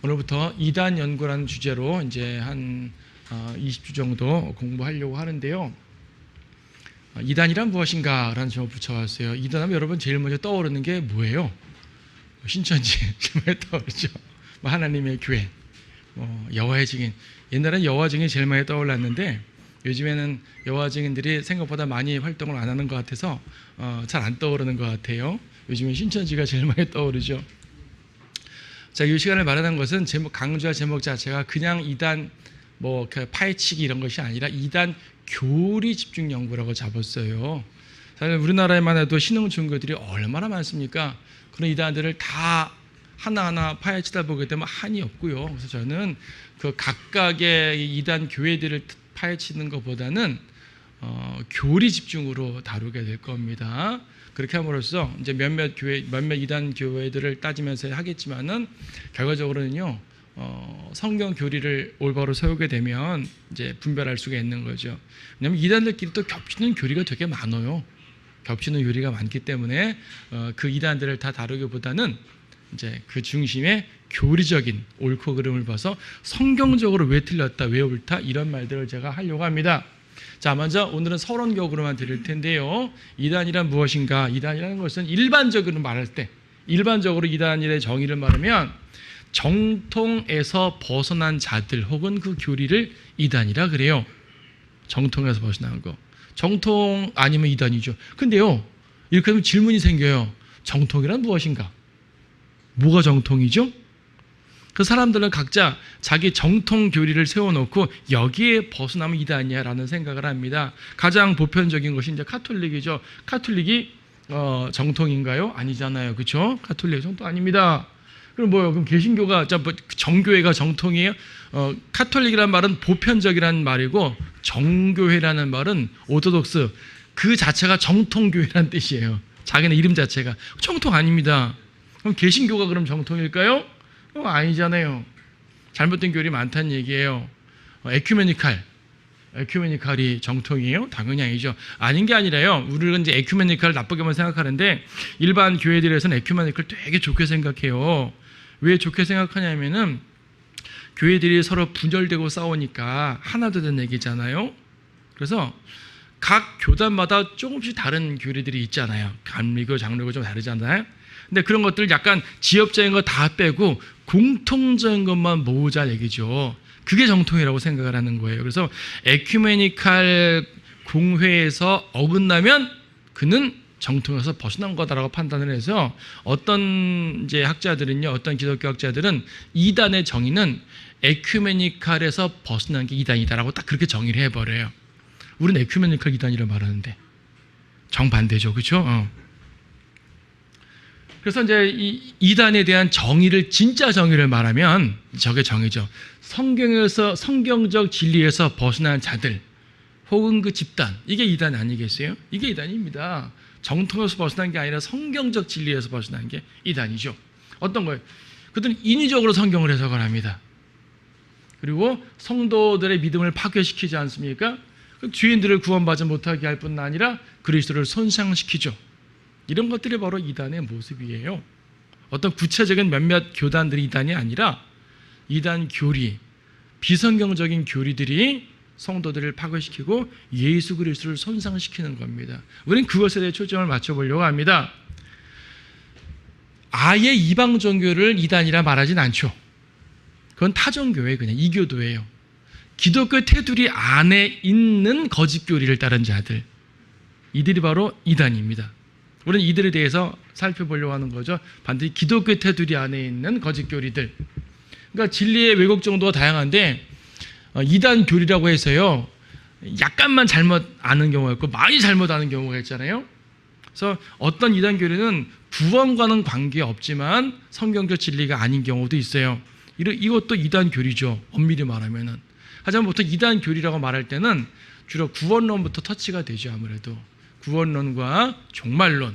오늘부터 이단 연구라는 주제로 이제 한 20주 정도 공부하려고 하는데요. 이단이란 무엇인가 라는 제목을 붙여왔어요. 이단하면 여러분 제일 먼저 떠오르는 게 뭐예요? 신천지 제일 많이 떠오르죠. 하나님의 교회, 여호와의 증인. 옛날엔 여호와 증인이 제일 많이 떠올랐는데 요즘에는 여호와 증인들이 생각보다 많이 활동을 안 하는 것 같아서 잘 안 떠오르는 것 같아요. 요즘엔 신천지가 제일 많이 떠오르죠. 자, 이 시간을 말하는 것은 강조할 제목 자체가 그냥 이단 파헤치기 이런 것이 아니라 이단 교리 집중 연구라고 잡았어요. 사실 우리나라에만 해도 신흥 종교들이 얼마나 많습니까? 그런 이단들을 다 하나하나 파헤치다 보게 되면 한이 없고요. 그래서 저는 그 각각의 이단 교회들을 파헤치는 것보다는 교리 집중으로 다루게 될 겁니다. 그렇게 함으로써 이제 몇몇 이단 교회들을 따지면서 하겠지만은 결과적으로는요, 성경 교리를 올바로 세우게 되면 이제 분별할 수가 있는 거죠. 왜냐하면 이단들끼리 또 겹치는 교리가 되게 많아요. 겹치는 교리가 많기 때문에 그 이단들을 다 다루기보다는 이제 그 중심에 교리적인 옳고 그름을 봐서 성경적으로 왜 틀렸다, 왜 옳다 이런 말들을 제가 하려고 합니다. 자, 먼저 오늘은 서론격으로만 드릴 텐데요. 이단이란 무엇인가? 이단이라는 것은 일반적으로 말할 때, 일반적으로 이단의 정의를 말하면 정통에서 벗어난 자들 혹은 그 교리를 이단이라 그래요. 정통에서 벗어난 거. 정통 아니면 이단이죠. 근데요, 이렇게 하면 질문이 생겨요. 정통이란 무엇인가? 뭐가 정통이죠? 그 사람들은 각자 자기 정통 교리를 세워놓고 여기에 벗어나면 이단이야라는 생각을 합니다. 가장 보편적인 것이 이제 카톨릭이죠. 카톨릭이 정통인가요? 아니잖아요, 그렇죠? 카톨릭 정통 아닙니다. 그럼 뭐요? 그럼 개신교가 정교회가 정통이에요? 카톨릭이라는 말은 보편적이라는 말이고 정교회라는 말은 오토독스 그 자체가 정통교회라는 뜻이에요. 자기네 이름 자체가 정통 아닙니다. 그럼 개신교가 그럼 정통일까요? 아니잖아요. 잘못된 교리 많다는 얘기예요. 에큐메니칼이 정통이에요? 당연히 아니죠. 아닌 게 아니라요. 우리는 이제 에큐메니칼을 나쁘게만 생각하는데 일반 교회들에서는 에큐메니칼 되게 좋게 생각해요. 왜 좋게 생각하냐면은 교회들이 서로 분열되고 싸우니까 하나도 된 얘기잖아요. 그래서 각 교단마다 조금씩 다른 교리들이 있잖아요. 감리교, 장로교 좀 다르잖아요. 근데 그런 것들 약간 지역적인 거 다 빼고 공통적인 것만 모으자 얘기죠. 그게 정통이라고 생각을 하는 거예요. 그래서 에큐메니칼 공회에서 어긋나면 그는 정통에서 벗어난 거다라고 판단을 해서 어떤 이제 학자들은요, 어떤 기독교 학자들은 이단의 정의는 에큐메니칼에서 벗어난 게 이단이다라고 딱 그렇게 정의를 해버려요. 우리는 에큐메니칼 이단이라고 말하는데 정반대죠, 그렇죠? 그래서 이제 이 이단에 대한 정의를 진짜 정의를 말하면 저게 정의죠. 성경에서 성경적 진리에서 벗어난 자들 혹은 그 집단 이게 이단 아니겠어요? 이게 이단입니다. 정통에서 벗어난 게 아니라 성경적 진리에서 벗어난 게 이단이죠. 어떤 거예요? 그들은 인위적으로 성경을 해석을 합니다. 그리고 성도들의 믿음을 파괴시키지 않습니까? 주인들을 구원받지 못하게 할 뿐 아니라 그리스도를 손상시키죠. 이런 것들이 바로 이단의 모습이에요. 어떤 구체적인 몇몇 교단들이 이단이 아니라 이단 교리, 비성경적인 교리들이 성도들을 파괴시키고 예수 그리스도를 손상시키는 겁니다. 우리는 그것에 대해 초점을 맞춰보려고 합니다. 아예 이방 종교를 이단이라 말하진 않죠. 그건 타종교회 그냥 이교도예요. 기독교 테두리 안에 있는 거짓 교리를 따른 자들, 이들이 바로 이단입니다. 우리는 이들에 대해서 살펴보려고 하는 거죠. 반드시 기독교 테두리 안에 있는 거짓 교리들. 그러니까 진리의 왜곡 정도가 다양한데 이단 교리라고 해서요, 약간만 잘못 아는 경우가 있고 많이 잘못 아는 경우가 있잖아요. 그래서 어떤 이단 교리는 구원과는 관계없지만 성경적 진리가 아닌 경우도 있어요. 이것도 이단 교리죠, 엄밀히 말하면은. 하지만 보통 이단 교리라고 말할 때는 주로 구원론부터 터치가 되죠. 아무래도 구원론과 종말론,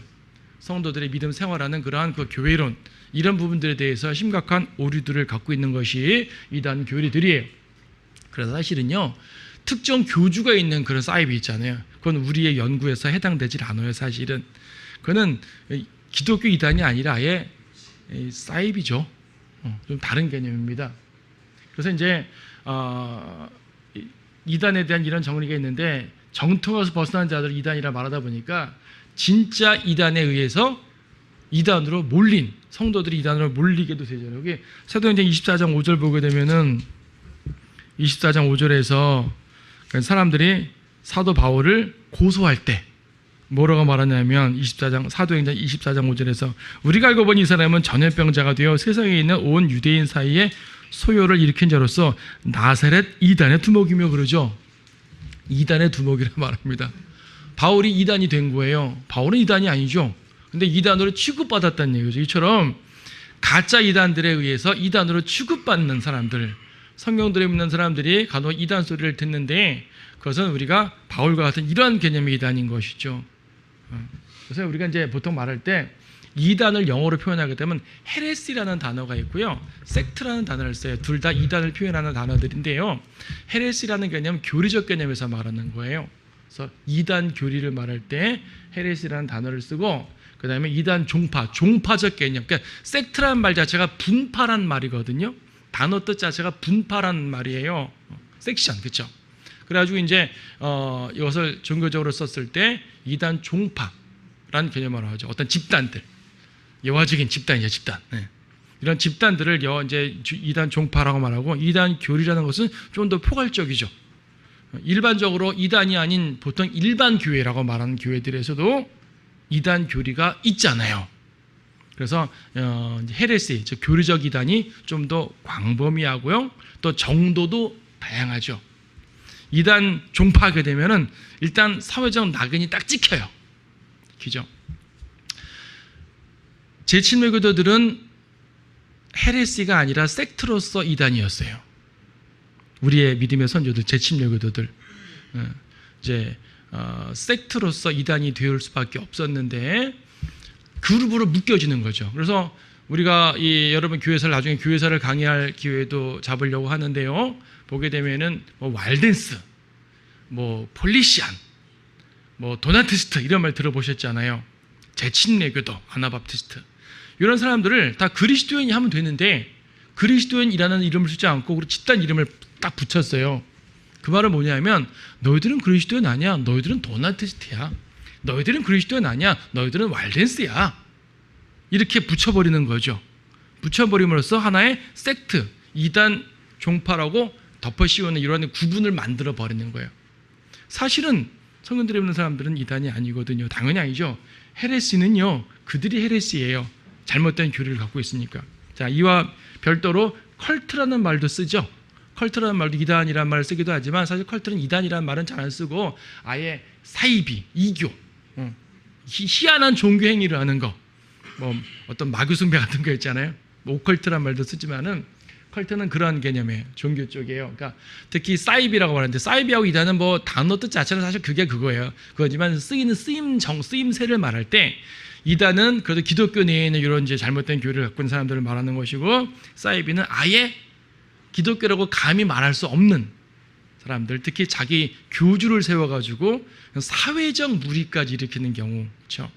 성도들의 믿음 생활하는 그러한 그 교회론, 이런 부분들에 대해서 심각한 오류들을 갖고 있는 것이 이단 교리들이에요. 그래서 사실은요, 특정 교주가 있는 그런 사이비 있잖아요. 그건 우리의 연구에서 해당되질 않아요. 사실은 그거는 기독교 이단이 아니라 아예 사이비죠. 좀 다른 개념입니다. 그래서 이제 이단에 대한 이런 정리가 있는데 정통에서 벗어난 자들을 이단이라 말하다 보니까 진짜 이단에 의해서 이단으로 몰린 성도들이 이단으로 몰리게도 되잖아요. 여기 사도행전 24장 5절 보게 되면은 24장 5절에서 사람들이 사도 바울을 고소할 때 뭐라고 말하냐면 사도행전 24장 5절에서 우리가 알고 보니 이 사람은 전염병자가 되어 세상에 있는 온 유대인 사이에 소요를 일으킨 자로서 나사렛 이단의 두목이며 그러죠. 이단의 두목이라 말합니다. 바울이 이단이 된 거예요. 바울은 이단이 아니죠. 근데 이단으로 취급받았다는 얘기죠. 이처럼 가짜 이단들에 의해서 이단으로 취급받는 사람들, 성경들에 있는 사람들이 간혹 이단 소리를 듣는데 그것은 우리가 바울과 같은 이러한 개념의 이단인 것이죠. 그래서 우리가 이제 보통 말할 때 이단을 영어로 표현하게 되면 헤레시라는 단어가 있고요, 섹트라는 단어를 써요. 둘 다 이단을 표현하는 단어들인데요. 헤레시라는 개념은 교리적 개념에서 말하는 거예요. 그래서 이단 교리를 말할 때 헤레시라는 단어를 쓰고, 그 다음에 이단 종파적 개념. 그러니까 섹트라는 말 자체가 분파란 말이거든요. 단어 뜻 자체가 분파란 말이에요. 섹션, 그렇죠? 그래가지고 이제 이것을 종교적으로 썼을 때 이단 종파라는 개념으로 하죠. 어떤 집단들, 여화적인 집단이죠, 집단. 네. 이런 집단들을 이제 이단 종파라고 말하고, 이단 교리라는 것은 좀 더 포괄적이죠. 일반적으로 이단이 아닌 보통 일반 교회라고 말하는 교회들에서도 이단 교리가 있잖아요. 그래서 헤레시, 즉 교리적 이단이 좀 더 광범위하고요, 또 정도도 다양하죠. 이단 종파하게 되면은 일단 사회적 낙인이 딱 찍혀요. 그죠? 제7매교도들은 헤레시가 아니라 섹트로서 이단이었어요. 우리의 믿음의 선조들, 제7매교도들 이제 섹트로서 이단이 되올 수밖에 없었는데 그룹으로 묶여지는 거죠. 그래서 우리가 여러분 교회사를 나중에 교회사를 강의할 기회도 잡으려고 하는데요. 보게 되면은 왈덴스, 폴리시안, 도나티스트 이런 말 들어보셨잖아요. 제7매교도, 아나바프티스트 이런 사람들을 다 그리스도인이 하면 되는데 그리스도인이라는 이름을 쓰지 않고 집단 이름을 딱 붙였어요. 그 말은 뭐냐면 너희들은 그리스도인 아니야, 너희들은 도나티스트야. 너희들은 그리스도인 아니야, 너희들은 왈덴스야. 이렇게 붙여버리는 거죠. 붙여버림으로써 하나의 섹트, 이단 종파라고 덮어씌우는 이런 구분을 만들어 버리는 거예요. 사실은 성경들에 있는 사람들은 이단이 아니거든요. 당연히 아니죠. 헤레시는요, 그들이 헤레시예요. 잘못된 교리를 갖고 있으니까. 자, 이와 별도로 컬트라는 말도 쓰죠. 컬트라는 말도 이단이라는 말을 쓰기도 하지만 사실 컬트는 이단이라는 말은 잘 안 쓰고 아예 사이비, 이교, 희한한 종교 행위를 하는 거, 어떤 마귀숭배 같은 거 있잖아요. 오컬트라는 말도 쓰지만은 컬트는 그런 개념의 종교 쪽이에요. 그러니까 특히 사이비라고 말하는데 사이비하고 이단은 단어 뜻 자체는 사실 그거예요. 그거지만 쓰이는 쓰임새를 말할 때 이단은 그래도 기독교 내에 있는 이런 이제 잘못된 교리를 갖고 있는 사람들을 말하는 것이고, 사이비는 아예 기독교라고 감히 말할 수 없는 사람들, 특히 자기 교주를 세워가지고 사회적 무리까지 일으키는 경우, 그렇죠?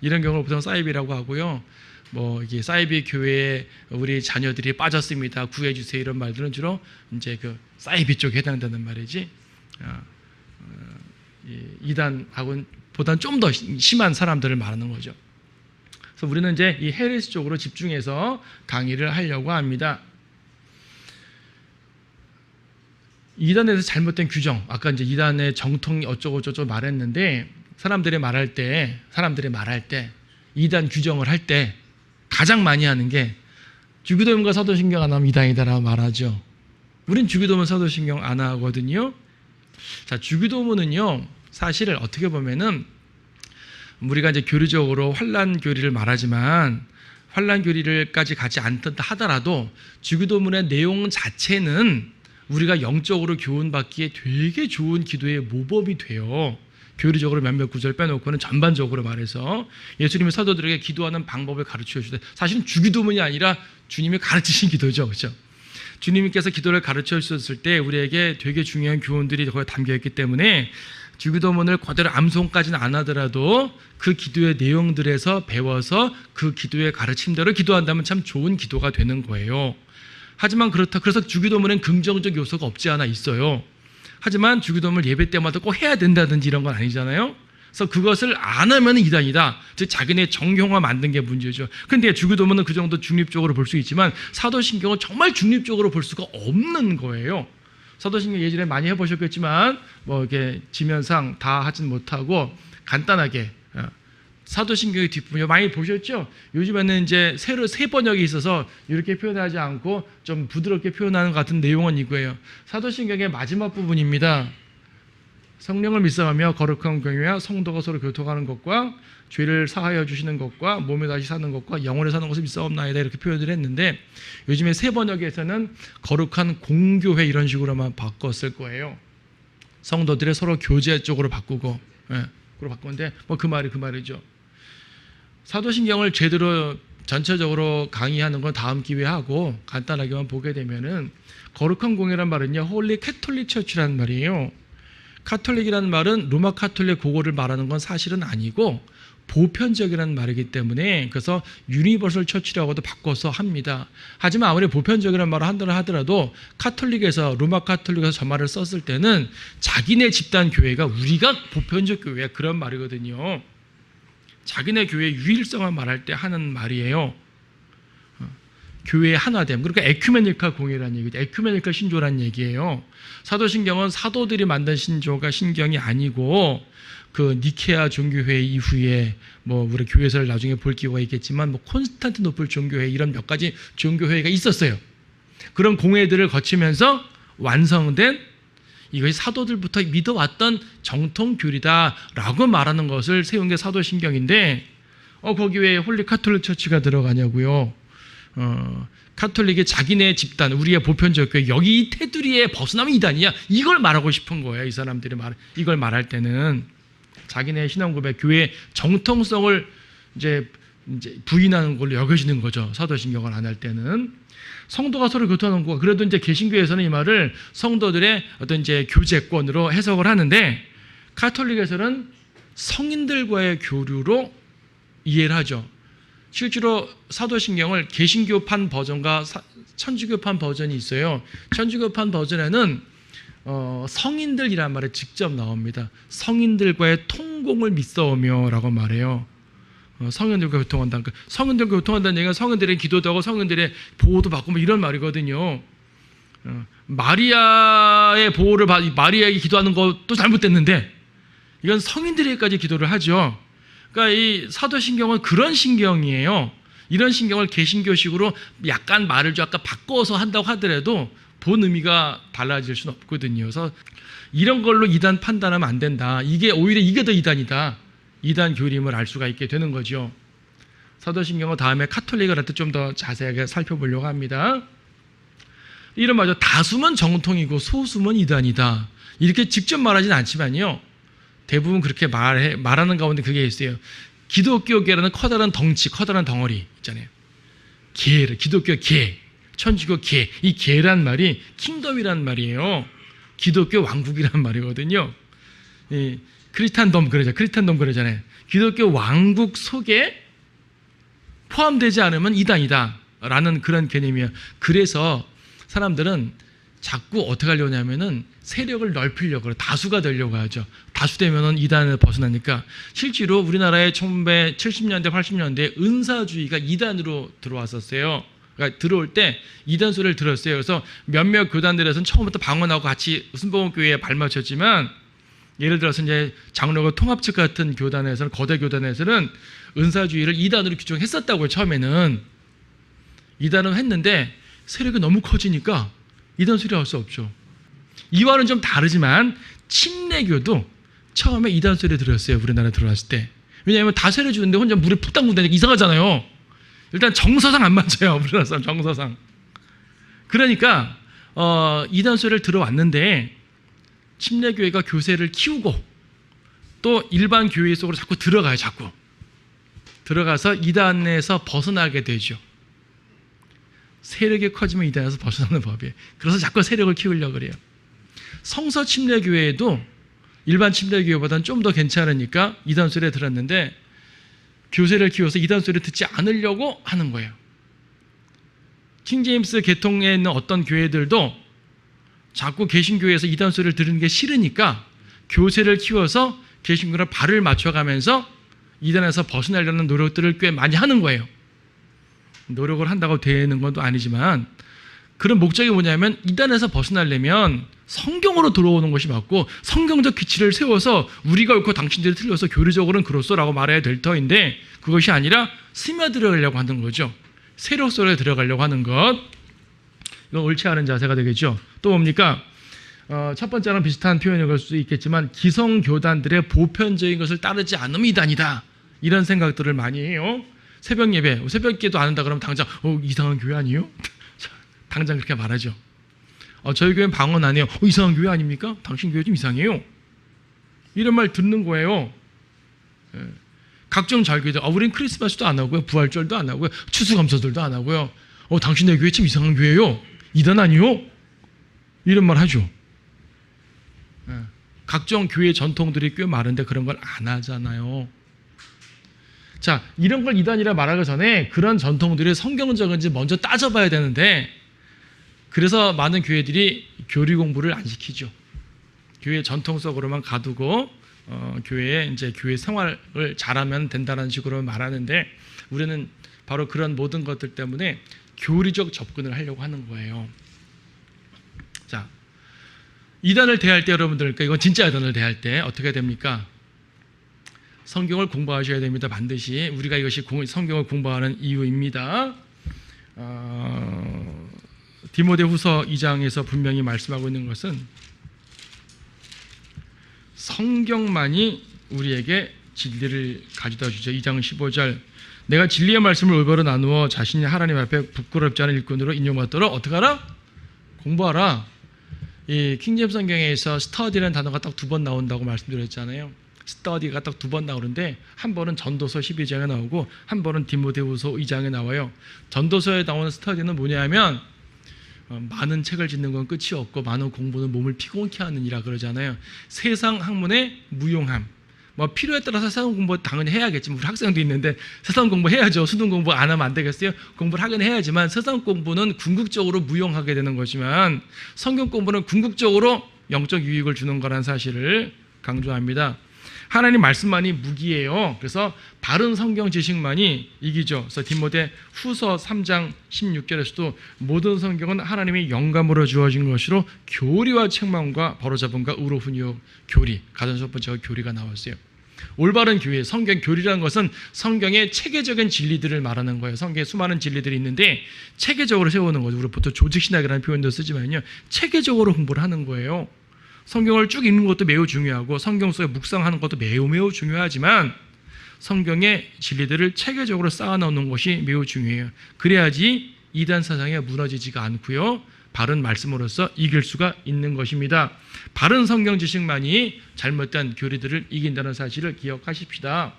이런 경우를 보통 사이비라고 하고요. 이게 사이비 교회에 우리 자녀들이 빠졌습니다, 구해주세요 이런 말들은 주로 이제 그 사이비 쪽에 해당되는 말이지, 이단하고는 보다는 좀 더 심한 사람들을 말하는 거죠. 그래서 우리는 이제 이 헤레시 쪽으로 집중해서 강의를 하려고 합니다. 이단에 대해서 잘못된 규정, 아까 이제 이단의 정통이 어쩌고저쩌고 말했는데, 사람들이 말할 때 이단 규정을 할 때 가장 많이 하는 게 주기도문과 사도신경 안 하면 이단이다라고 말하죠. 우린 주기도문, 사도신경 안 하거든요. 자, 주기도문은요, 사실 어떻게 보면은 우리가 이제 교리적으로 환란 교리를 말하지만 환란 교리를까지 가지 않다 하더라도 주기도문의 내용 자체는 우리가 영적으로 교훈받기에 되게 좋은 기도의 모범이 돼요. 교리적으로 몇몇 구절 빼놓고는 전반적으로 말해서 예수님이 사도들에게 기도하는 방법을 가르쳐 주시되, 사실은 주기도문이 아니라 주님이 가르치신 기도죠, 그렇죠? 주님께서 기도를 가르쳐 주셨을 때 우리에게 되게 중요한 교훈들이 거기에 담겨 있기 때문에 주기도문을 그대로 암송까지는 안 하더라도 그 기도의 내용들에서 배워서 그 기도의 가르침대로 기도한다면 참 좋은 기도가 되는 거예요. 하지만 그래서 주기도문엔 긍정적 요소가 없지 않아 있어요. 하지만 주기도문을 예배 때마다 꼭 해야 된다든지 이런 건 아니잖아요. 그래서 그것을 안 하면 이단이다. 즉 자기네 정형화 만든 게 문제죠. 근데 주기도문은 그 정도 중립적으로 볼 수 있지만 사도신경은 정말 중립적으로 볼 수가 없는 거예요. 사도신경 예전에 많이 해보셨겠지만 뭐 이렇게 지면상 다 하진 못하고 간단하게 사도신경의 뒷부분 많이 보셨죠? 요즘에는 이제 새로 새 번역이 있어서 이렇게 표현하지 않고 좀 부드럽게 표현하는 것 같은 내용은 이거예요. 사도신경의 마지막 부분입니다. 성령을 믿사하며 거룩한 경외와 성도가 서로 교통하는 것과 죄를 사하여 주시는 것과 몸에 다시 사는 것과 영원히 사는 것을 믿사옵나이다 이렇게 표현을 했는데 요즘에 새 번역에서는 거룩한 공교회 이런 식으로만 바꿨을 거예요. 성도들의 서로 교제 쪽으로 바꾸고 그로 바꾸는데 뭐 그 말이죠. 사도신경을 제대로 전체적으로 강의하는 건 다음 기회에 하고 간단하게만 보게 되면은 거룩한 공회란 말은요 홀리 캐톨릭 처치라는 말이에요. 카톨릭이라는 말은 로마 카톨릭 그거를 말하는 건 사실은 아니고 보편적이라는 말이기 때문에 그래서 유니버설 처치라고도 바꿔서 합니다. 하지만 아무리 보편적이라는 말을 한다고 하더라도 카톨릭에서 로마 카톨릭에서 저 말을 썼을 때는 자기네 집단 교회가 우리가 보편적 교회야 그런 말이거든요. 자기네 교회의 유일성을 말할 때 하는 말이에요. 교회의 하나됨. 그러니까 에큐메니컬 공예라는 얘기죠. 에큐메니컬 신조라는 얘기예요. 사도신경은 사도들이 만든 신경이 아니고 그 니케아 종교회 이후에 뭐 우리 교회에서 나중에 볼 기회가 있겠지만 뭐 콘스탄티노플 종교회 이런 몇 가지 종교회가 있었어요. 그런 공회들을 거치면서 완성된 이것이 사도들부터 믿어왔던 정통 교리다라고 말하는 것을 세운 게 사도신경인데 거기 왜 홀리 카톨릭 처치가 들어가냐고요. 카톨릭의 자기네 집단, 우리의 보편적 교회, 여기 이 테두리에 벗어나면 이단이야. 이걸 말하고 싶은 거예요. 이 사람들이 이걸 말할 때는 자기네 신앙 고백, 교회의 정통성을 이제 부인하는 걸로 여겨지는 거죠. 사도신경을 안 할 때는. 성도가 서로 교통하는 거. 그래도 이제 개신교에서는 이 말을 성도들의 어떤 이제 교제권으로 해석을 하는데 카톨릭에서는 성인들과의 교류로 이해를 하죠. 실제로 사도신경을 개신교판 버전과 천주교판 버전이 있어요. 천주교판 버전에는 성인들이란 말이 직접 나옵니다. 성인들과의 통공을 믿사오며 라고 말해요. 성인들과 교통한다. 성인들과 교통한다는 얘기가 성인들의 기도도 하고 성인들의 보호도 받고 뭐 이런 말이거든요. 마리아의 보호를 마리아에게 기도하는 것도 잘못됐는데 이건 성인들에게까지 기도를 하죠. 그러니까 이 사도신경은 그런 신경이에요. 이런 신경을 개신교식으로 약간 말을 좀 약간 바꿔서 한다고 하더라도 본 의미가 달라질 수는 없거든요. 그래서 이런 걸로 이단 판단하면 안 된다. 오히려 이게 더 이단이다. 이단 교림을 알 수가 있게 되는 거죠. 사도신경은 다음에 카톨릭을 할 때 좀 더 자세하게 살펴보려고 합니다. 이런 말이죠. 다수면 정통이고 소수면 이단이다. 이렇게 직접 말하진 않지만요. 대부분 그렇게 말하는 가운데 그게 있어요. 기독교계라는 커다란 덩치, 커다란 덩어리 있잖아요. 기독교 계, 천주교 계. 이 계란 말이 킹덤이란 말이에요. 기독교 왕국이란 말이거든요. 크리스탄덤 그러잖아요. 기독교 왕국 속에 포함되지 않으면 이단이다 라는 그런 개념이에요. 그래서 사람들은 자꾸 어떻게 하려냐면은 세력을 넓히려고 그래요. 다수가 되려고 하죠. 다수 되면은 이단을 벗어나니까 실제로 우리나라의 1970년대, 80년대에 은사주의가 이단으로 들어왔었어요. 그러니까 들어올 때 이단 소리를 들었어요. 그래서 몇몇 교단들에서는 처음부터 방언하고 같이 순복음교회에 발맞췄지만 예를 들어서 이제 장로교 통합측 같은 교단에서는 거대 교단에서는 은사주의를 이단으로 규정했었다고요. 처음에는 이단은 했는데 세력이 너무 커지니까 이단 소리 할 수 없죠. 이와는 좀 다르지만 침례교도 처음에 이단 소리 들었어요. 우리나라에 들어왔을 때. 왜냐하면 다 세례 주는데 혼자 물에 푹 담그고 다니니까 이상하잖아요. 일단 정서상 안 맞아요. 우리나라 사람 정서상. 그러니까 이단 소리를 들어왔는데 침례교회가 교세를 키우고 또 일반 교회 속으로 자꾸 들어가요. 자꾸 들어가서 이단에서 벗어나게 되죠. 세력이 커지면 이단에서 벗어나는 법이에요. 그래서 자꾸 세력을 키우려고 그래요. 성서 침례교회에도 일반 침례교회보다는 좀 더 괜찮으니까 이단 소리에 들었는데 교세를 키워서 이단 소리를 듣지 않으려고 하는 거예요. 킹제임스 계통에 있는 어떤 교회들도 자꾸 개신교회에서 이단 소리를 들은 게 싫으니까 교세를 키워서 개신교랑 발을 맞춰가면서 이단에서 벗어나려는 노력들을 꽤 많이 하는 거예요. 노력을 한다고 되는 것도 아니지만 그런 목적이 뭐냐면 이단에서 벗어나려면 성경으로 들어오는 것이 맞고 성경적 기치를 세워서 우리가 옳고 당신들이 틀려서 교리적으로는 그렇소라고 말해야 될 터인데 그것이 아니라 스며들어가려고 하는 거죠. 세력 속에 들어가려고 하는 것. 이건 옳지 않은 자세가 되겠죠. 또 뭡니까? 첫 번째랑 비슷한 표현일 수 있겠지만 기성교단들의 보편적인 것을 따르지 않으면 이단이다. 이런 생각들을 많이 해요. 새벽 예배, 새벽기도 안 한다 그러면 당장 이상한 교회 아니에요? 당장 그렇게 말하죠. 저희 교회는 방언 안 해요. 이상한 교회 아닙니까? 당신 교회 좀 이상해요. 이런 말 듣는 거예요. 각종 절기도 우린 크리스마스도 안 하고요. 부활절도 안 하고요. 추수감사절도 안 하고요. 당신네 교회 참 이상한 교회요. 이단 아니요? 이런 말 하죠. 각종 교회 전통들이 꽤 많은데 그런 걸 안 하잖아요. 자, 이런 걸 이단이라 말하기 전에 그런 전통들이 성경적인지 먼저 따져봐야 되는데 그래서 많은 교회들이 교리 공부를 안 시키죠. 교회 전통 속으로만 가두고 교회에 이제 교회 생활을 잘하면 된다는 식으로 말하는데 우리는 바로 그런 모든 것들 때문에 교리적 접근을 하려고 하는 거예요. 자, 이단을 대할 때 여러분들, 그러니까 이건 진짜 이단을 대할 때 어떻게 됩니까? 성경을 공부하셔야 됩니다. 반드시 우리가 이것이 성경을 공부하는 이유입니다. 디모데후서 2장에서 분명히 말씀하고 있는 것은 성경만이 우리에게 진리를 가져다 주죠. 2장 15절 내가 진리의 말씀을 올바로 나누어 자신이 하나님 앞에 부끄럽지 않은 일꾼으로 인용받도록 어떻게 하라? 공부하라. 이 킹제임스 성경에서 스터디라는 단어가 딱 2번 나온다고 말씀드렸잖아요. 스터디가 딱 2번 나오는데 한 번은 전도서 12장에 나오고 한 번은 디모데후서 2장에 나와요. 전도서에 나오는 스터디는 뭐냐면 많은 책을 짓는 건 끝이 없고 많은 공부는 몸을 피곤케 하는 이라 그러잖아요. 세상 학문의 무용함. 필요에 따라서 세상 공부 당연히 해야겠지만 우리 학생도 있는데 세상 공부 해야죠. 수능 공부 안 하면 안 되겠어요? 공부를 하긴 해야지만 세상 공부는 궁극적으로 무용하게 되는 거지만 성경 공부는 궁극적으로 영적 유익을 주는 거라는 사실을 강조합니다. 하나님 말씀만이 무기예요. 그래서 바른 성경 지식만이 이기죠. 그래서 디모데 후서 3장 16절에서도 모든 성경은 하나님의 영감으로 주어진 것으로 교리와 책망과 바로잡음과 의로 훈육 교리, 가장 첫 번째가 교리가 나왔어요. 올바른 교회, 성경 교리라는 것은 성경의 체계적인 진리들을 말하는 거예요. 성경에 수많은 진리들이 있는데 체계적으로 세우는 거죠. 우리 보통 조직신학이라는 표현도 쓰지만요. 체계적으로 공부를 하는 거예요. 성경을 쭉 읽는 것도 매우 중요하고 성경 속에 묵상하는 것도 매우 중요하지만 성경의 진리들을 체계적으로 쌓아놓는 것이 매우 중요해요. 그래야지 이단 사상에 무너지지가 않고요. 바른 말씀으로서 이길 수가 있는 것입니다. 바른 성경 지식만이 잘못된 교리들을 이긴다는 사실을 기억하십시다.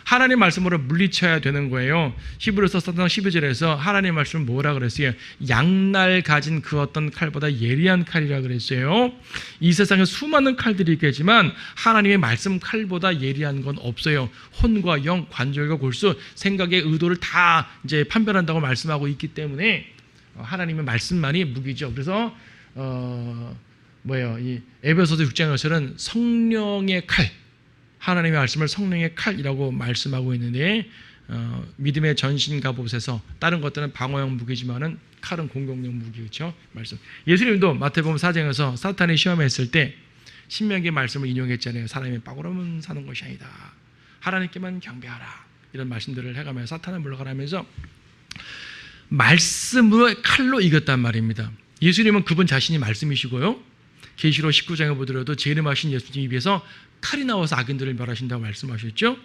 하나님 말씀으로 물리쳐야 되는 거예요. 히브리서 4장 12절에서 하나님 말씀은 뭐라 그랬어요? 양날 가진 그 어떤 칼보다 예리한 칼이라 그랬어요. 이 세상에 수많은 칼들이 있겠지만 하나님의 말씀 칼보다 예리한 건 없어요. 혼과 영, 관절과 골수, 생각의 의도를 다 이제 판별한다고 말씀하고 있기 때문에 하나님의 말씀만이 무기죠. 그래서 이 에베소서 6장에서는 성령의 칼, 하나님의 말씀을 성령의 칼이라고 말씀하고 있는데 믿음의 전신 갑옷에서 다른 것들은 방어용 무기지만은 칼은 공격용 무기, 그렇죠? 말씀. 예수님도 마태복음 4장에서 사탄이 시험했을 때 신명기의 말씀을 인용했잖아요. 사람이 빠꾸러면 사는 것이 아니다. 하나님께만 경배하라. 이런 말씀들을 해가면서 사탄을 물러가라면서 말씀으로 칼로 이겼단 말입니다. 예수님은 그분 자신이 말씀이시고요. 계시록 19장에 보더라도 재림하신 예수님 입에서 칼이 나와서 악인들을 멸하신다고 말씀하셨죠.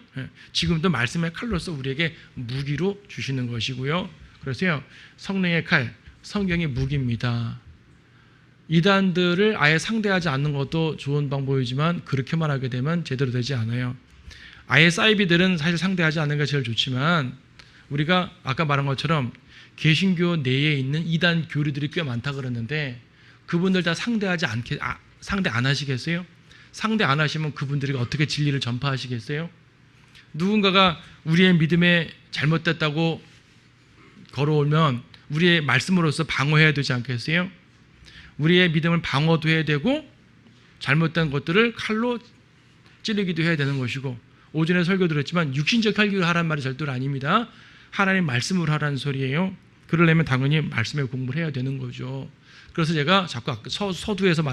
지금도 말씀의 칼로서 우리에게 무기로 주시는 것이고요. 그래서요, 성령의 칼, 성경이 무기입니다. 이단들을 아예 상대하지 않는 것도 좋은 방법이지만 그렇게만 하게 되면 제대로 되지 않아요. 아예 사이비들은 사실 상대하지 않는 게 제일 좋지만 우리가 아까 말한 것처럼 개신교 내에 있는 이단 교리들이 꽤 많다 그랬는데 그분들 다 상대 안 하시겠어요? 상대 안 하시면 그분들에게 어떻게 진리를 전파하시겠어요? 누군가가 우리의 믿음에 잘못됐다고 걸어오면 우리의 말씀으로서 방어해야 되지 않겠어요? 우리의 믿음을 방어도 해야 되고 잘못된 것들을 칼로 찌르기도 해야 되는 것이고, 오전에 설교 들었지만 육신적 혈기로 하란 말이 절대로 아닙니다. 하나님 말씀으로 하라는 소리예요. 그러려면 당연히 말씀의 공부를 해야 되는 거죠. 그래서 제가 자꾸 서두에서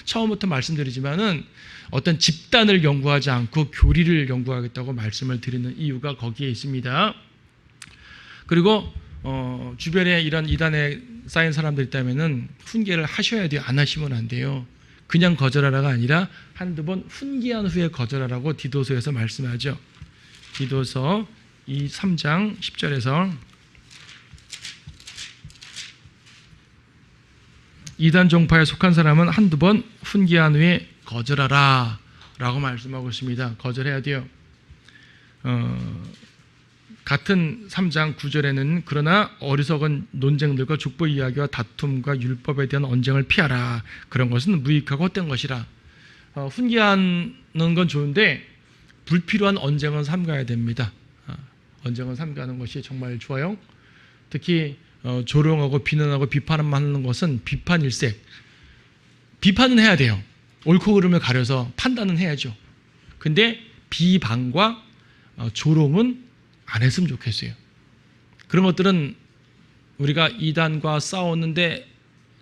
처음부터 말씀드리지만은 어떤 집단을 연구하지 않고 교리를 연구하겠다고 말씀을 드리는 이유가 거기에 있습니다. 그리고 주변에 이런 이단에 쌓인 사람들 있다면은 훈계를 하셔야 돼요. 안 하시면 안 돼요. 그냥 거절하라가 아니라 한두 번 훈계한 후에 거절하라고 디도서에서 말씀하죠. 디도서 3장 10절에서 이단 종파에 속한 사람은 한두 번 훈계한 후에 거절하라 라고 말씀하고 있습니다. 거절해야 돼요. 같은 3장 9절에는 그러나 어리석은 논쟁들과 족보 이야기와 다툼과 율법에 대한 언쟁을 피하라. 그런 것은 무익하고 헛된 것이라. 훈계하는 건 좋은데 불필요한 언쟁은 삼가야 됩니다. 언쟁은 삼가는 것이 정말 좋아요. 특히 조롱하고 비난하고 비판만 하는 것은 비판일색. 비판은 해야 돼요. 옳고 그름을 가려서 판단은 해야죠. 근데 비방과 조롱은 안 했으면 좋겠어요. 그런 것들은 우리가 이단과 싸웠는데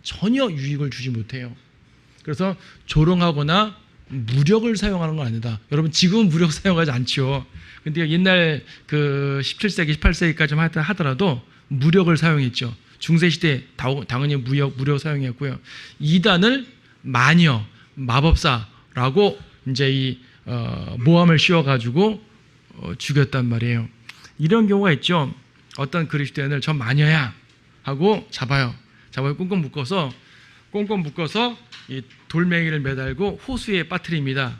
전혀 유익을 주지 못해요. 그래서 조롱하거나 무력을 사용하는 건 아니다. 여러분 지금은 무력 사용하지 않죠. 근데 옛날 그 17세기, 18세기까지 하더라도 무력을 사용했죠. 중세시대 당연히 무력 사용했고요. 이단을 마녀, 마법사라고 이제 이 모함을 씌워가지고 죽였단 말이에요. 이런 경우가 있죠. 어떤 그리스도인을 저 마녀야 하고 잡아요. 꽁꽁 묶어서 이 돌멩이를 매달고 호수에 빠뜨립니다.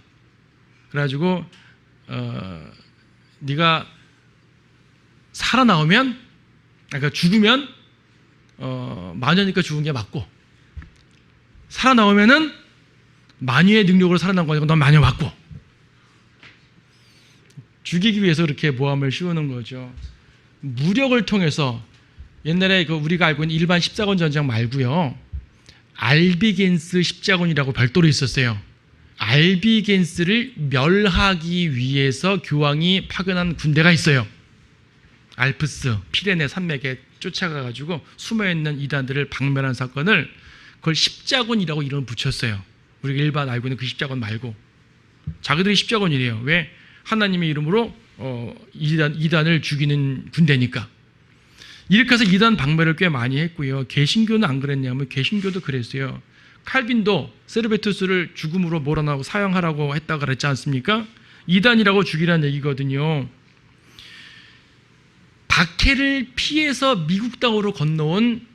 그래가지고 네가 살아나오면, 그러니까 죽으면 마녀니까 죽은 게 맞고, 살아나오면은 마녀의 능력으로 살아난 거니까 넌 마녀 맞고. 죽이기 위해서 그렇게 모함을 씌우는 거죠. 무력을 통해서 옛날에 우리가 알고 있는 일반 십자군 전쟁 말고요, 알비겐스 십자군이라고 별도로 있었어요. 알비겐스를 멸하기 위해서 교황이 파견한 군대가 있어요. 알프스, 피레네 산맥에 쫓아가가지고 숨어있는 이단들을 박멸한 사건을, 그걸 십자군이라고 이름을 붙였어요. 우리가 일반 알고 있는 그 십자군 말고. 자기들이 십자군이래요. 왜? 하나님의 이름으로 이단을 죽이는 군대니까. 이렇게 해서 이단 박멸을 꽤 많이 했고요. 개신교는 안 그랬냐면 개신교도 그랬어요. 칼빈도 세르베투스를 죽음으로 몰아나고 사형하라고 했다고 그랬지 않습니까? 이단이라고 죽이라는 얘기거든요. 박해를 피해서 미국 땅으로 건너온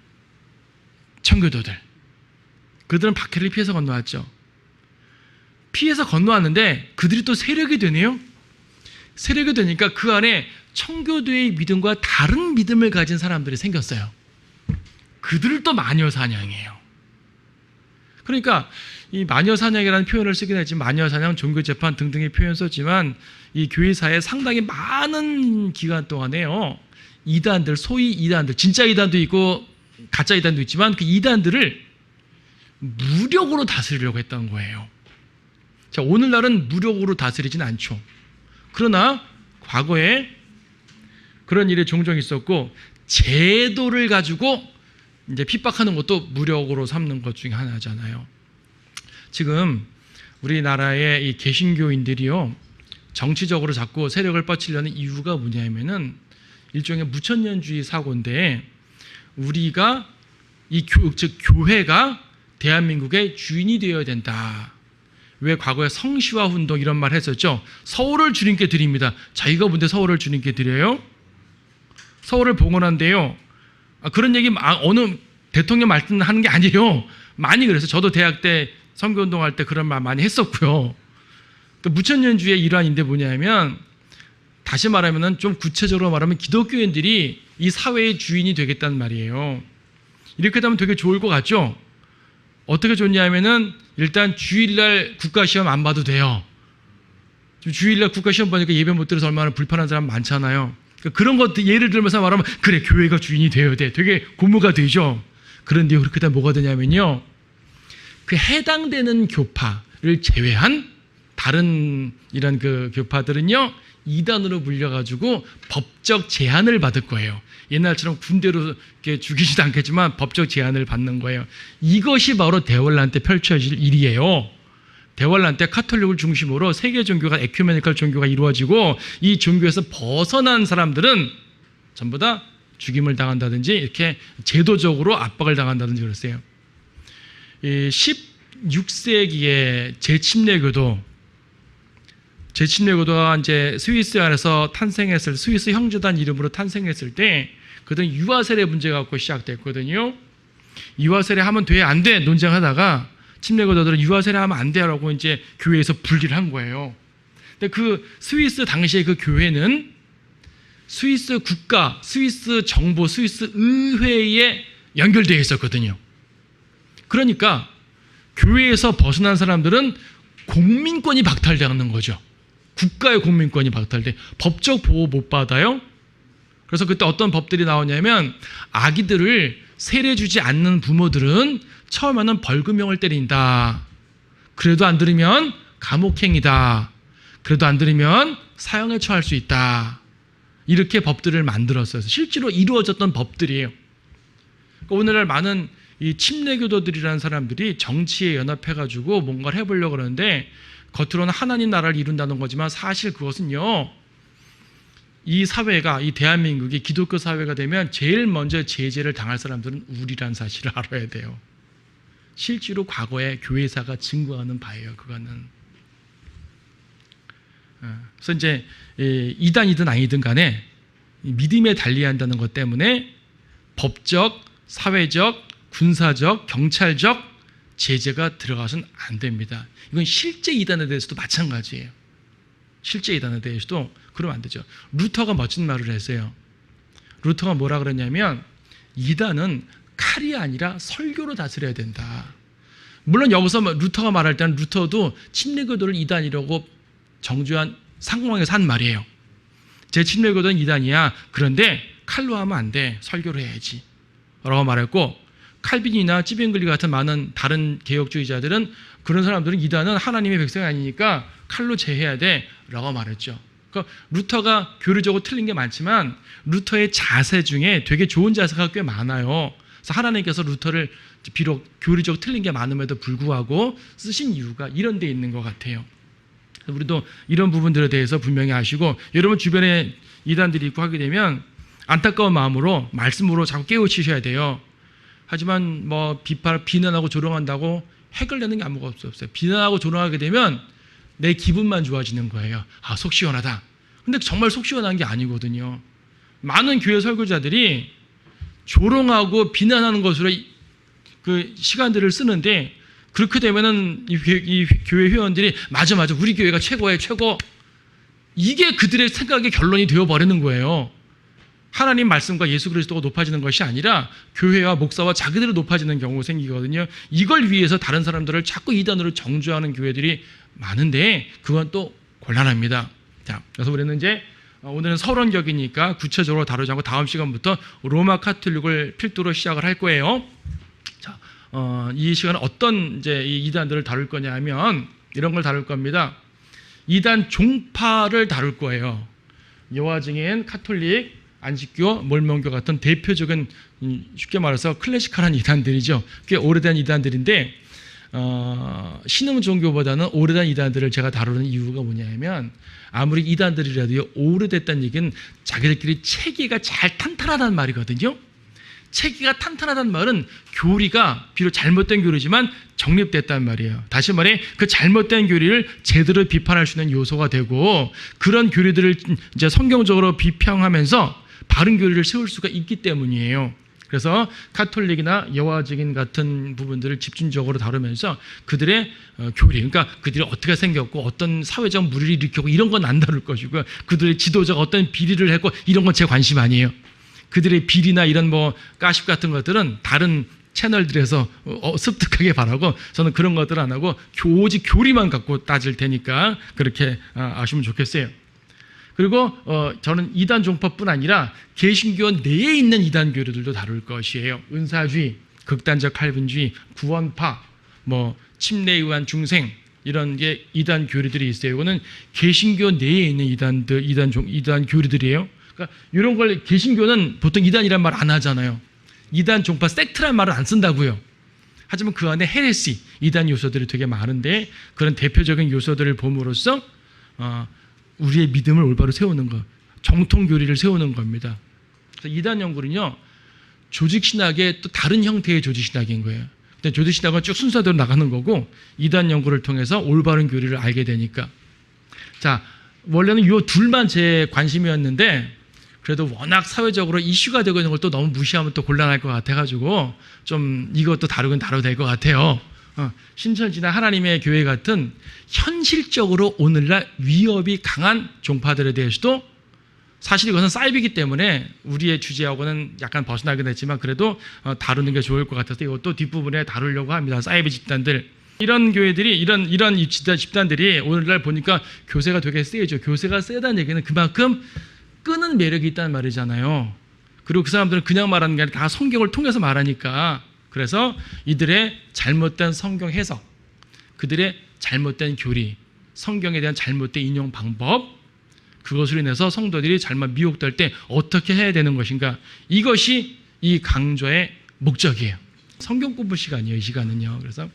청교도들, 그들은 박해를 피해서 건너왔죠. 피해서 건너왔는데 그들이 또 세력이 되네요. 세력이 되니까 그 안에 청교도의 믿음과 다른 믿음을 가진 사람들이 생겼어요. 그들을 또 마녀사냥이에요. 그러니까 이 마녀사냥이라는 표현을 쓰긴 했지만, 마녀사냥, 종교재판 등등의 표현 썼지만, 이 교회사에 상당히 많은 기간 동안에요, 이단들, 소위 이단들, 진짜 이단도 있고 가짜 이단도 있지만 그 이단들을 무력으로 다스리려고 했던 거예요. 자, 오늘날은 무력으로 다스리진 않죠. 그러나 과거에 그런 일이 종종 있었고, 제도를 가지고 이제 핍박하는 것도 무력으로 삼는 것 중에 하나잖아요. 지금 우리나라의 이 개신교인들이요, 정치적으로 자꾸 세력을 뻗치려는 이유가 뭐냐면은 일종의 무천년주의 사고인데, 우리가 즉 교회가 대한민국의 주인이 되어야 된다. 왜 과거에 성시화 운동 이런 말 했었죠. 서울을 주님께 드립니다. 자기가 뭔데 서울을 주님께 드려요? 서울을 봉헌한대요. 그런 얘기 어느 대통령 말씀하는 게 아니에요. 많이 그래서 저도 대학 때 선교운동할 때 그런 말 많이 했었고요. 그러니까 무천년주의의 일환인데 뭐냐면, 다시 말하면 좀 구체적으로 말하면 기독교인들이 이 사회의 주인이 되겠다는 말이에요. 이렇게 되면 되게 좋을 것 같죠? 어떻게 줬냐면은 일단 주일날 국가시험 안 봐도 돼요. 주일날 국가시험 보니까 예배 못 들어서 얼마나 불편한 사람 많잖아요. 그러니까 그런 것들 예를 들면서 말하면 그래 교회가 주인이 되어야 돼. 되게 고무가 되죠. 그런데 그렇게 다 뭐가 되냐면요. 그 해당되는 교파를 제외한 다른 이런 그 교파들은요. 이단으로 물려가지고 법적 제한을 받을 거예요. 옛날처럼 군대로 이렇게 죽이지도 않겠지만 법적 제한을 받는 거예요. 이것이 바로 대환란 때 펼쳐질 일이에요. 대환란 때 카톨릭을 중심으로 세계 종교가 에큐메니컬 종교가 이루어지고 이 종교에서 벗어난 사람들은 전부 다 죽임을 당한다든지 이렇게 제도적으로 압박을 당한다든지 그랬어요. 16세기에 제침례교도가 이제 스위스 안에서 탄생했을 스위스 형제단 이름으로 탄생했을 때 그들은 유아세례 문제가 갖고 시작됐거든요. 유아세례 하면 돼, 안 돼 논쟁하다가 침례교도들은 유아세례 하면 안 돼라고 이제 교회에서 분리를 한 거예요. 근데 그 스위스 당시에 그 교회는 스위스 국가, 스위스 정부, 스위스 의회에 연결되어 있었거든요. 그러니까 교회에서 벗어난 사람들은 공민권이 박탈되는 거죠. 국가의 공민권이 박탈돼 법적 보호 못 받아요. 그래서 그때 어떤 법들이 나오냐면 아기들을 세례 주지 않는 부모들은 처음에는 벌금형을 때린다. 그래도 안 들으면 감옥행이다. 그래도 안 들으면 사형에 처할 수 있다. 이렇게 법들을 만들었어요. 실제로 이루어졌던 법들이에요. 그러니까 오늘날 많은 이 침례교도들이라는 사람들이 정치에 연합해가지고 뭔가를 해보려고 그러는데 겉으로는 하나님 나라를 이룬다는 거지만 사실 그것은요. 이 사회가, 이 대한민국이 기독교 사회가 되면 제일 먼저 제재를 당할 사람들은 우리란 사실을 알아야 돼요. 실제로 과거에 교회사가 증거하는 바예요. 그거는. 그래서 이제 이단이든 아니든 간에 믿음에 달려야 한다는 것 때문에 법적, 사회적, 군사적, 경찰적 제재가 들어가서는 안 됩니다. 이건 실제 이단에 대해서도 마찬가지예요. 실제 이단에 대해서도 그러면 안 되죠. 루터가 멋진 말을 했어요. 루터가 뭐라 그랬냐면 이단은 칼이 아니라 설교로 다스려야 된다. 물론 여기서 루터가 말할 때는 루터도 침례교도를 이단이라고 정죄한 상황에서 한 말이에요. 제 침례교도는 이단이야. 그런데 칼로 하면 안 돼. 설교로 해야지. 라고 말했고 칼빈이나 찌빙글리 같은 많은 다른 개혁주의자들은 그런 사람들은 이단은 하나님의 백성이 아니니까 칼로 제해야 돼 라고 말했죠. 그러니까 루터가 교리적으로 틀린 게 많지만 루터의 자세 중에 되게 좋은 자세가 꽤 많아요. 그래서 하나님께서 루터를 비록 교리적으로 틀린 게 많음에도 불구하고 쓰신 이유가 이런 데 있는 것 같아요. 우리도 이런 부분들에 대해서 분명히 아시고 여러분 주변에 이단들이 있고 하게 되면 안타까운 마음으로 말씀으로 자꾸 깨우치셔야 돼요. 하지만 뭐 비난하고 조롱한다고 해결되는 게 아무것도 없어요. 비난하고 조롱하게 되면 내 기분만 좋아지는 거예요. 아, 속 시원하다. 근데 정말 속 시원한 게 아니거든요. 많은 교회 설교자들이 조롱하고 비난하는 것으로 그 시간들을 쓰는데 그렇게 되면은 이 교회 회원들이 맞아 우리 교회가 최고예요, 최고. 이게 그들의 생각의 결론이 되어버리는 거예요. 하나님 말씀과 예수 그리스도가 높아지는 것이 아니라 교회와 목사와 자기들이 높아지는 경우가 생기거든요. 이걸 위해서 다른 사람들을 자꾸 이단으로 정죄하는 교회들이 많은데 그건 또 곤란합니다. 자, 그래서 우리는 이제 오늘은 서론격이니까 구체적으로 다루지 않고 다음 시간부터 로마 카톨릭을 필두로 시작을 할 거예요. 자, 이 시간은 어떤 이제 이 이단들을 다룰 거냐 하면 이런 걸 다룰 겁니다. 이단 종파를 다룰 거예요. 여호와 증인, 카톨릭, 안식교, 몰몬교 같은 대표적인 쉽게 말해서 클래시컬한 이단들이죠. 꽤 오래된 이단들인데 신흥 종교보다는 오래된 이단들을 제가 다루는 이유가 뭐냐면 아무리 이단들이라도 오래됐다는 얘기는 자기들끼리 체계가 잘 탄탄하다는 말이거든요. 체계가 탄탄하다는 말은 교리가 비록 잘못된 교리지만 정립됐다는 말이에요. 다시 말해 그 잘못된 교리를 제대로 비판할 수 있는 요소가 되고 그런 교리들을 이제 성경적으로 비평하면서 바른 교리를 세울 수가 있기 때문이에요. 그래서 카톨릭이나 여호와 증인 같은 부분들을 집중적으로 다루면서 그들의 교리, 그러니까 그들이 어떻게 생겼고 어떤 사회적 물의를 일으켰고 이런 건 안 다룰 것이고 그들의 지도자가 어떤 비리를 했고 이런 건 제 관심 아니에요. 그들의 비리나 이런 뭐 가십 같은 것들은 다른 채널들에서 습득하게 바라고, 저는 그런 것들 안 하고 오직 교리만 갖고 따질 테니까 그렇게 아시면 좋겠어요. 그리고 저는 이단 종파뿐 아니라 개신교 내에 있는 이단 교리들도 다룰 것이에요. 은사주의, 극단적 칼빈주의, 구원파, 침례에 의한 중생, 이런 게 이단 교리들이 있어요. 이거는 개신교 내에 있는 이단 교리들이에요. 그러니까 이런 걸 개신교는 보통 이단이란 말 안 하잖아요. 이단 종파 섹트란 말을 안 쓴다고요. 하지만 그 안에 헤레시, 이단 요소들이 되게 많은데, 그런 대표적인 요소들을 봄으로써 우리의 믿음을 올바로 세우는 것, 정통 교리를 세우는 겁니다. 그래서 이단 연구는요, 조직 신학의 또 다른 형태의 조직 신학인 거예요. 근데 조직 신학은 쭉 순서대로 나가는 거고, 이단 연구를 통해서 올바른 교리를 알게 되니까. 자, 원래는 이 둘만 제 관심이었는데, 그래도 워낙 사회적으로 이슈가 되고 있는 걸 또 너무 무시하면 또 곤란할 것 같아가지고 좀 이것도 다루긴 다뤄야 될 것 같아요. 신천지나 하나님의 교회 같은 현실적으로 오늘날 위협이 강한 종파들에 대해서도, 사실 이것은 사이비이기 때문에 우리의 주제하고는 약간 벗어나긴 했지만 그래도 다루는 게 좋을 것 같아서 이것도 뒷부분에 다루려고 합니다. 사이비 집단들. 이런 교회들이, 이런 집단들이 오늘날 보니까 교세가 되게 세죠. 교세가 세다는 얘기는 그만큼 끄는 매력이 있다는 말이잖아요. 그리고 그 사람들은 그냥 말하는 게 아니라 다 성경을 통해서 말하니까, 그래서 이들의 잘못된 성경 해석, 그들의 잘못된 교리, 성경에 대한 잘못된 인용 방법, 그것으로 인해서 성도들이 잘못 미혹될 때 어떻게 해야 되는 것인가, 이것이 이 강좌의 목적이에요. 성경 공부 시간이에요, 이 시간은요. 그래서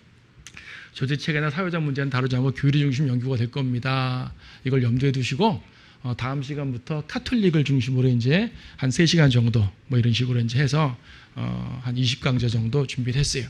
조직체계나 사회적 문제는 다루지 않고 교리 중심 연구가 될 겁니다. 이걸 염두에 두시고 다음 시간부터 카톨릭을 중심으로 이제 한 3시간 정도 이런 식으로 이제 해서 한 20강좌 정도 준비를 했어요.